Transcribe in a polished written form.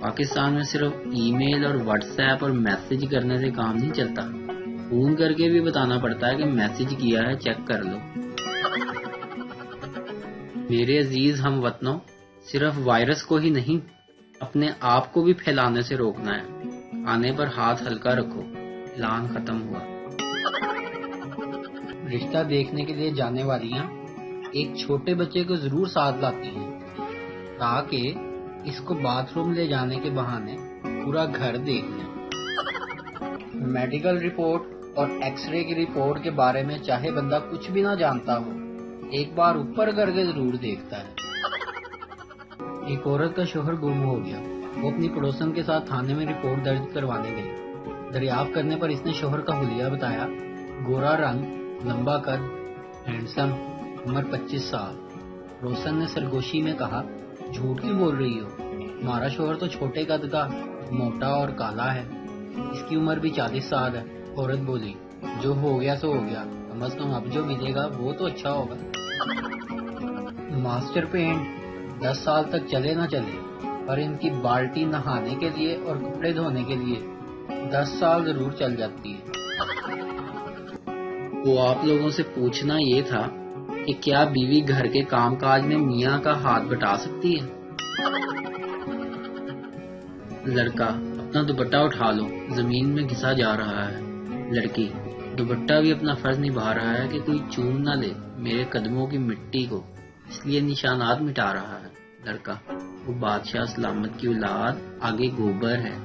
پاکستان میں صرف ای میل اور واٹس ایپ اور میسج کرنے سے کام نہیں چلتا، فون کر کے بھی بتانا پڑتا ہے کہ میسج کیا ہے، چیک کر لو۔ میرے عزیز ہم وطنوں، صرف وائرس کو ہی نہیں، اپنے آپ کو بھی پھیلانے سے روکنا ہے۔ آنے پر ہاتھ ہلکا رکھو۔ اعلان ختم ہوا۔ رشتہ دیکھنے کے لیے جانے والیاں ایک چھوٹے بچے کو ضرور ساتھ لاتی ہیں تاکہ اس کو باتھ روم لے جانے کے بہانے پورا گھر دیکھ لیں۔ میڈیکل رپورٹ اور ایکس رے کی رپورٹ کے بارے میں چاہے بندہ کچھ بھی نہ جانتا ہو، ایک بار اوپر کر کے ضرور دیکھتا ہے۔ ایک عورت کا شوہر گم ہو گیا۔ وہ اپنی پڑوسن کے ساتھ تھانے میں رپورٹ درج کروانے گئی۔ دریافت کرنے پر اس نے شوہر کا حلیہ بتایا۔ گورا رنگ، لمبا قد، ہینڈسم، عمر 25 سال۔ پڑوسن نے سرگوشی میں کہا، جھوٹ کیوں بول رہی ہو؟ ہمارا شوہر تو چھوٹے قد کا، موٹا اور کالا ہے، اس کی عمر بھی 40 سال ہے۔ عورت بولی، جو ہو گیا سو ہو گیا، کم از کم اب جو ملے گا وہ تو اچھا ہوگا۔ ماسٹر پینٹ 10 سال تک چلے نہ چلے، پر ان کی بالٹی نہانے کے لیے اور کپڑے دھونے کے لیے 10 سال ضرور چل جاتی ہے۔ وہ آپ لوگوں سے پوچھنا یہ تھا کہ کیا بیوی گھر کے کام کاج میں میاں کا ہاتھ بٹا سکتی ہے؟ لڑکا، اپنا دوپٹہ اٹھا لو، زمین میں گھسا جا رہا ہے۔ لڑکی، دوپٹہ بھی اپنا فرض نبھا رہا ہے کہ کوئی چوم نہ لے میرے قدموں کی مٹی کو، اس لیے نشانات مٹا رہا ہے۔ لڑکا، وہ بادشاہ سلامت کی اولاد آگے گوبر ہے۔